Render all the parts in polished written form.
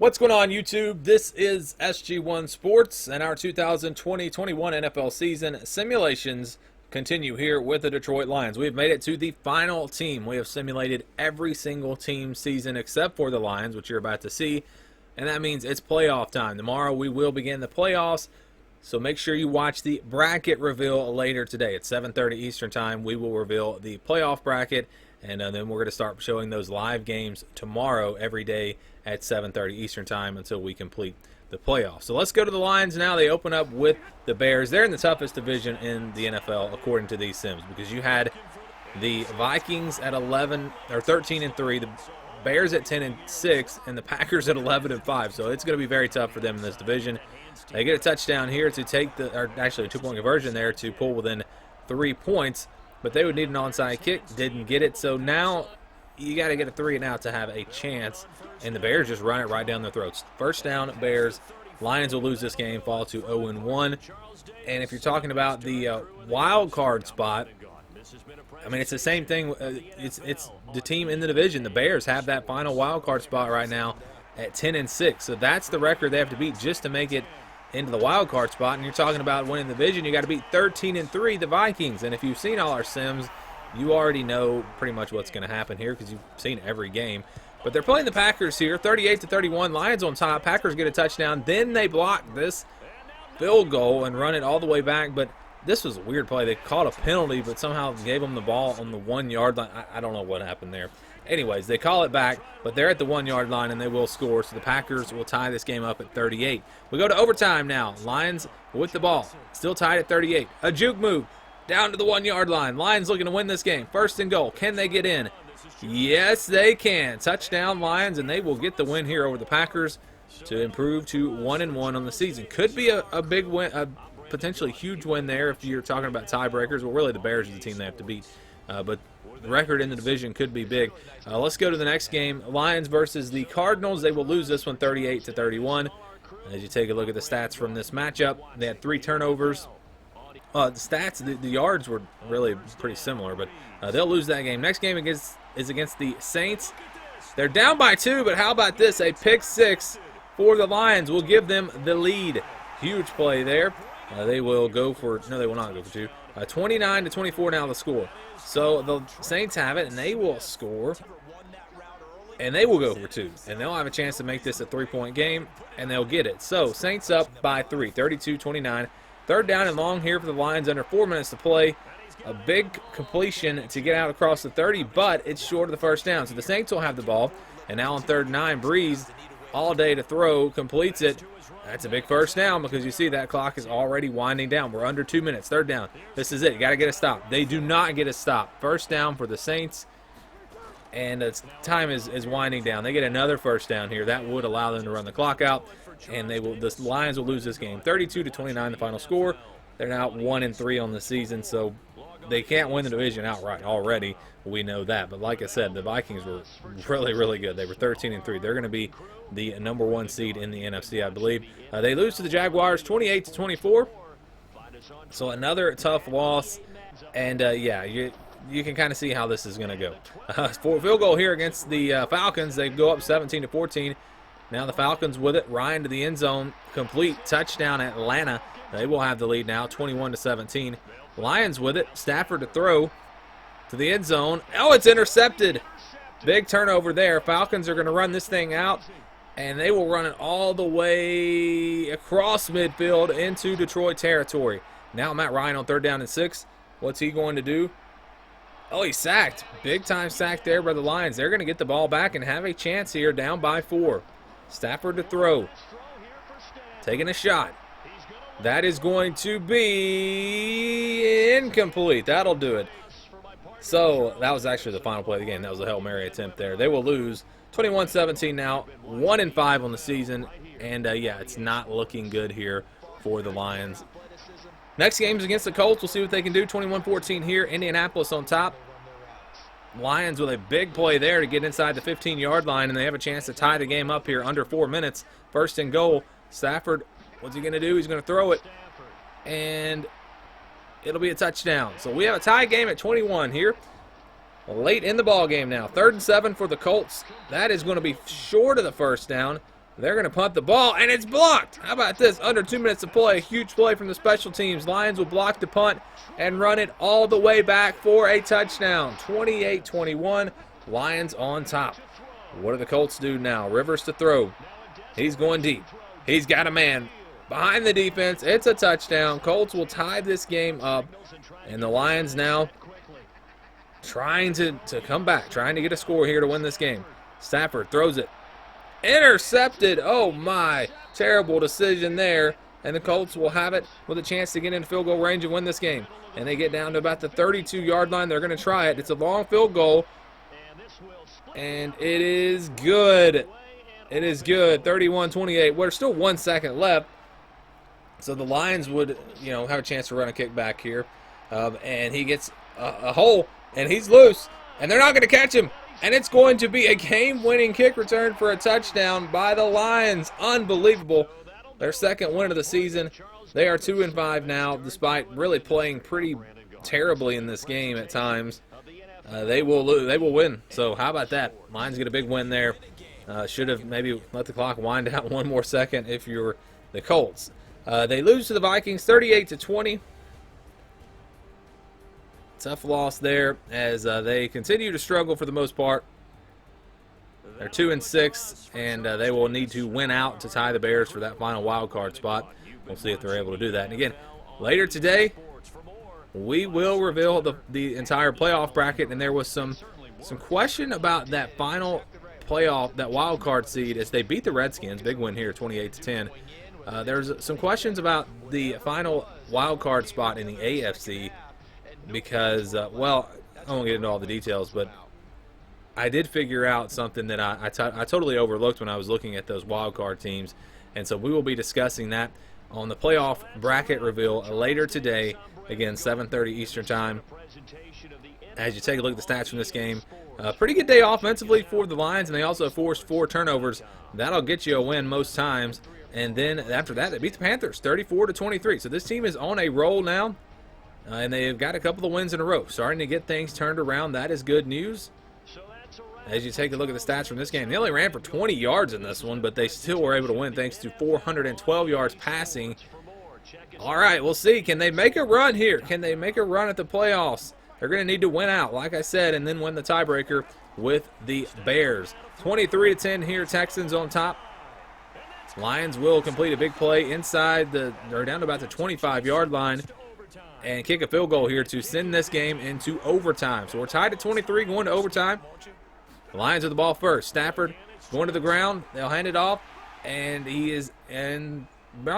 What's going on, YouTube? This is SG1 Sports, and our 2020-21 NFL season simulations continue here with the Detroit Lions. We have made it to the final team. We have simulated every single team season except for the Lions, which you're about to see, and that means it's playoff time. Tomorrow we will begin the playoffs, so make sure you watch the bracket reveal later today. At 7:30 Eastern Time, we will reveal the playoff bracket, and then we're going to start showing those live games tomorrow every day at 7:30 Eastern Time until we complete the playoffs. So let's go to the Lions now. They open up with the Bears. They're in the toughest division in the NFL according to these sims, because you had the Vikings at 13-3, the Bears at 10-6, and the Packers at 11-5. So it's going to be very tough for them in this division. They get a touchdown here to take actually a 2-point conversion there to pull within 3 points, but they would need an onside kick. Didn't get it. So now you got to get a 3 and out to have a chance, and the Bears just run it right down their throats. First down, Bears. Lions will lose this game, fall to 0-1. And if you're talking about the wild card spot, I mean, it's the same thing. It's the team in the division. The Bears have that final wild card spot right now at 10-6. So that's the record they have to beat just to make it into the wild card spot. And you're talking about winning the division, you got to beat 13-3, the Vikings. And if you've seen all our sims, you already know pretty much what's going to happen here because you've seen every game. But they're playing the Packers here, 38-31. Lions on top. Packers get a touchdown. Then they block this field goal and run it all the way back. But this was a weird play. They called a penalty, but somehow gave them the ball on the 1 yard line. I don't know what happened there. Anyways, they call it back, but they're at the 1 yard line and they will score. So the Packers will tie this game up at 38. We go to overtime now. Lions with the ball, still tied at 38. A juke move down to the 1 yard line. Lions looking to win this game. First and goal. Can they get in? Yes, they can. Touchdown Lions, and they will get the win here over the Packers to improve to 1-1 on the season. Could be a big win, a potentially huge win there if you're talking about tiebreakers. Well, really the Bears are the team they have to beat, but the record in the division could be big. Let's go to the next game. Lions versus the Cardinals. They will lose this one 38-31. As you take a look at the stats from this matchup, they had 3 turnovers. The stats, the yards were really pretty similar, but they'll lose that game. Next game is against the Saints. They're down by 2, but how about this? A pick 6 for the Lions will give them the lead. Huge play there. They will go for, no, they will not go for 2. 29-24 now the score. So the Saints have it, and they will score, and they will go for 2. And they'll have a chance to make this a 3-point game, and they'll get it. So Saints up by 3, 32-29. Third down and long here for the Lions, under 4 minutes to play. A big completion to get out across the 30, but it's short of the first down. So the Saints will have the ball. And now on 3rd and 9, Breeze, all day to throw, completes it. That's a big first down because you see that clock is already winding down. We're under 2 minutes. 3rd down. This is it. You got to get a stop. They do not get a stop. First down for the Saints. And time is winding down. They get another first down here. That would allow them to run the clock out. And the Lions will lose this game 32-29, the final score. They're now 1-3 on the season, so they can't win the division outright already. We know that. But like I said, the Vikings were really, really good. They were 13-3. They're going to be the #1 seed in the NFC, I believe. They lose to the Jaguars 28-24. So another tough loss. And, yeah, you can kind of see how this is going to go. For a field goal here against the Falcons, they go up 17-14. Now the Falcons with it. Ryan to the end zone. Complete touchdown Atlanta. They will have the lead now, 21-17. Lions with it. Stafford to throw to the end zone. Oh, it's intercepted. Big turnover there. Falcons are going to run this thing out, and they will run it all the way across midfield into Detroit territory. Now Matt Ryan on 3rd down and 6. What's he going to do? Oh, he's sacked. Big time sack there by the Lions. They're going to get the ball back and have a chance here, down by 4. Stafford to throw. Taking a shot. That is going to be incomplete. That'll do it. So that was actually the final play of the game. That was a Hail Mary attempt there. They will lose 21-17 now, 1-5 on the season. And, yeah, it's not looking good here for the Lions. Next game is against the Colts. We'll see what they can do. 21-14 here. Indianapolis on top. Lions with a big play there to get inside the 15-yard line, and they have a chance to tie the game up here under 4 minutes. First and goal. Stafford, what's he going to do? He's going to throw it, and it'll be a touchdown. So we have a tie game at 21 here. Late in the ball game now. 3rd and 7 for the Colts. That is going to be short of the first down. They're going to punt the ball, and it's blocked. How about this? Under 2 minutes to play. A huge play from the special teams. Lions will block the punt and run it all the way back for a touchdown. 28-21. Lions on top. What do the Colts do now? Rivers to throw. He's going deep. He's got a man behind the defense. It's a touchdown. Colts will tie this game up. And the Lions now trying to come back, trying to get a score here to win this game. Stafford throws it. Intercepted. Oh, my. Terrible decision there. And the Colts will have it with a chance to get into field goal range and win this game. And they get down to about the 32-yard line. They're going to try it. It's a long field goal. And it is good. It is good. 31-28. There's still 1 second left. So the Lions would, have a chance to run a kick back here. And he gets a hole, and he's loose. And they're not going to catch him. And it's going to be a game-winning kick return for a touchdown by the Lions. Unbelievable. Their second win of the season. They are 2-5 now, despite really playing pretty terribly in this game at times. They will win. So how about that? Lions get a big win there. Should have maybe let the clock wind out 1 more second if you're the Colts. They lose to the Vikings 38-20. Tough loss there as they continue to struggle for the most part. They're 2-6, and they will need to win out to tie the Bears for that final wild card spot. We'll see if they're able to do that. And again, later today, we will reveal the entire playoff bracket, and there was some question about that final playoff, that wild card seed, as they beat the Redskins. Big win here, 28-10. There's some questions about the final wild card spot in the AFC. Because, I won't get into all the details, but I did figure out something that I totally overlooked when I was looking at those wild card teams. And so we will be discussing that on the playoff bracket reveal later today. Again, 7:30 Eastern Time. As you take a look at the stats from this game, pretty good day offensively for the Lions, and they also forced 4 turnovers. That'll get you a win most times. And then after that, they beat the Panthers 34-23. So this team is on a roll now. And they've got a couple of wins in a row. Starting to get things turned around. That is good news. As you take a look at the stats from this game, they only ran for 20 yards in this one, but they still were able to win thanks to 412 yards passing. All right, we'll see. Can they make a run here? Can they make a run at the playoffs? They're going to need to win out, like I said, and then win the tiebreaker with the Bears. 23-10 here, Texans on top. Lions will complete a big play inside they're down to about the 25-yard line. And kick a field goal here to send this game into overtime. So we're tied at 23 going to overtime. The Lions with the ball first. Stafford going to the ground. They'll hand it off. And he is around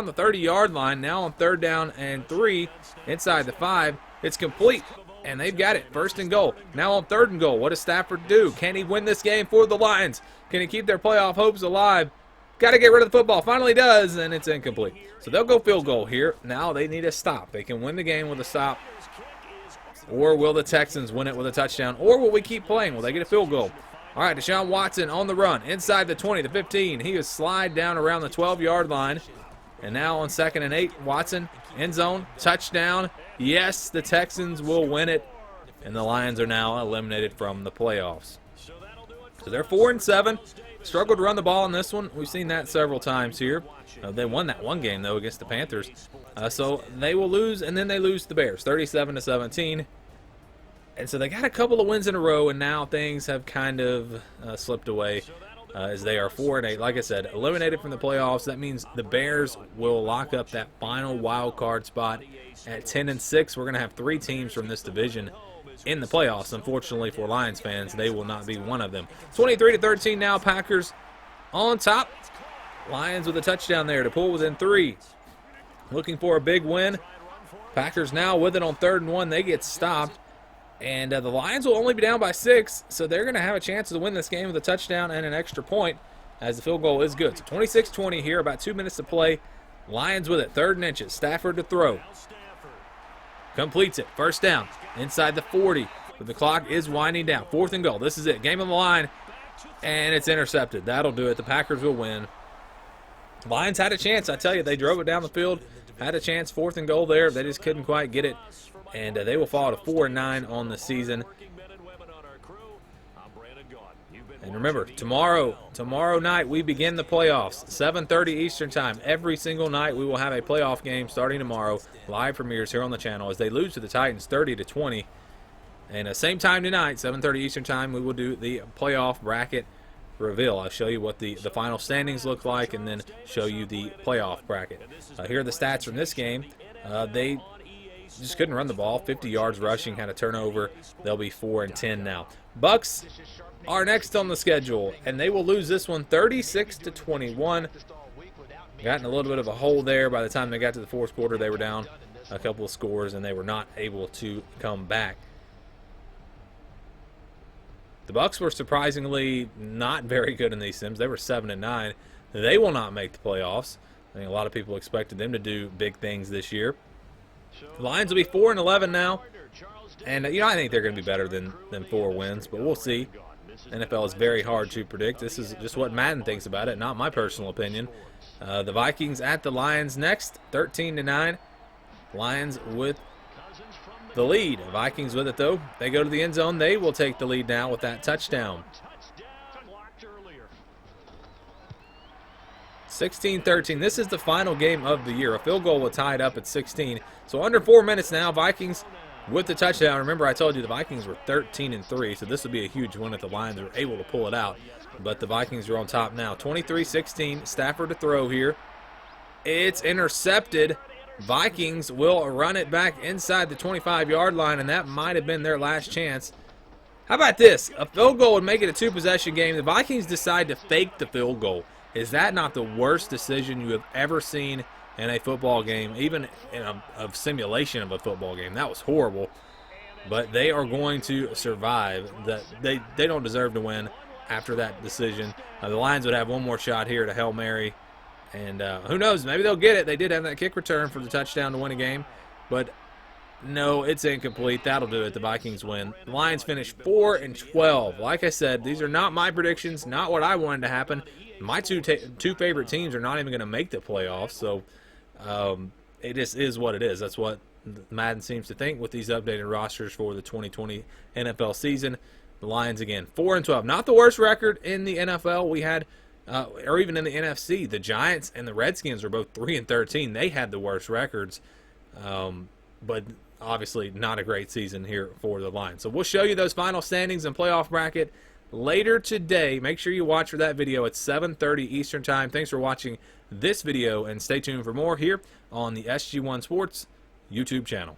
the 30-yard line. Now on 3rd down and 3 inside the 5. It's complete. And they've got it. 1st and goal. Now on 3rd and goal. What does Stafford do? Can he win this game for the Lions? Can he keep their playoff hopes alive? Got to get rid of the football. Finally does, and it's incomplete. So they'll go field goal here. Now they need a stop. They can win the game with a stop. Or will the Texans win it with a touchdown? Or will we keep playing? Will they get a field goal? All right, Deshaun Watson on the run. Inside the 20, the 15. He is slide down around the 12-yard line. And now on 2nd and 8, Watson, end zone, touchdown. Yes, the Texans will win it. And the Lions are now eliminated from the playoffs. So they're 4-7. Struggled to run the ball in this one. We've seen that several times here. They won that one game, though, against the Panthers. So they will lose, and then they lose to the Bears, 37-17. And so they got a couple of wins in a row, and now things have kind of slipped away as they are 4-8. Like I said, eliminated from the playoffs. That means the Bears will lock up that final wild card spot at 10-6. We're going to have 3 teams from this division in the playoffs. Unfortunately for Lions fans, they will not be one of them. 23-13 now, Packers on top. Lions with a touchdown there to pull within 3. Looking for a big win. Packers now with it on 3rd and 1. They get stopped. And the Lions will only be down by 6, so they're going to have a chance to win this game with a touchdown and an extra point as the field goal is good. So 26-20 here, about 2 minutes to play. Lions with it, 3rd and inches. Stafford to throw. Completes it. 1st down. Inside the 40. But the clock is winding down. 4th and goal. This is it. Game on the line. And it's intercepted. That'll do it. The Packers will win. Lions had a chance. I tell you, they drove it down the field. Had a chance. 4th and goal there. They just couldn't quite get it. And they will fall to 4-9 on the season. And remember, tomorrow night we begin the playoffs, 7:30 Eastern Time. Every single night we will have a playoff game starting tomorrow. Live premieres here on the channel as they lose to the Titans 30-20. And same time tonight, 7:30 Eastern Time, we will do the playoff bracket reveal. I'll show you what the final standings look like and then show you the playoff bracket. Here are the stats from this game. They just couldn't run the ball. 50 yards rushing, had a turnover. They'll be 4-10 now. Bucks are next on the schedule, and they will lose this one 36-21. Got in a little bit of a hole there. By the time they got to the fourth quarter, they were down a couple of scores, and they were not able to come back. The Bucks were surprisingly not very good in these sims. They were 7-9. They will not make the playoffs. I think a lot of people expected them to do big things this year. The Lions will be 4-11 now. And, I think they're going to be better than 4 wins, but we'll see. NFL is very hard to predict. This is just what Madden thinks about it, not my personal opinion. The Vikings at the Lions next, 13-9. Lions with the lead. Vikings with it, though. They go to the end zone. They will take the lead now with that touchdown. 16-13. This is the final game of the year. A field goal will tie it up at 16. So under 4 minutes now, Vikings with the touchdown. Remember, I told you the Vikings were 13-3, so this would be a huge win if the Lions were able to pull it out. But the Vikings are on top now. 23-16. Stafford to throw here. It's intercepted. Vikings will run it back inside the 25-yard line, and that might have been their last chance. How about this? A field goal would make it a 2-possession game. The Vikings decide to fake the field goal. Is that not the worst decision you have ever seen in a football game, even in a simulation of a football game? That was horrible. But they are going to survive. They don't deserve to win after that decision. The Lions would have one more shot here to Hail Mary. And who knows, maybe they'll get it. They did have that kick return for the touchdown to win a game. But no, it's incomplete. That'll do it. The Vikings win. The Lions finish 4-12. Like I said, these are not my predictions, not what I wanted to happen. My two favorite teams are not even going to make the playoffs. So it just is what it is. That's what Madden seems to think with these updated rosters for the 2020 NFL season. The Lions, again, 4-12. Not the worst record in the NFL. We had, or even in the NFC, the Giants and the Redskins were both 3-13. They had the worst records. But obviously not a great season here for the Lions. So we'll show you those final standings and playoff bracket later today. Make sure you watch for that video at 7:30 Eastern Time. Thanks for watching this video, and stay tuned for more here on the SG1 Sports YouTube channel.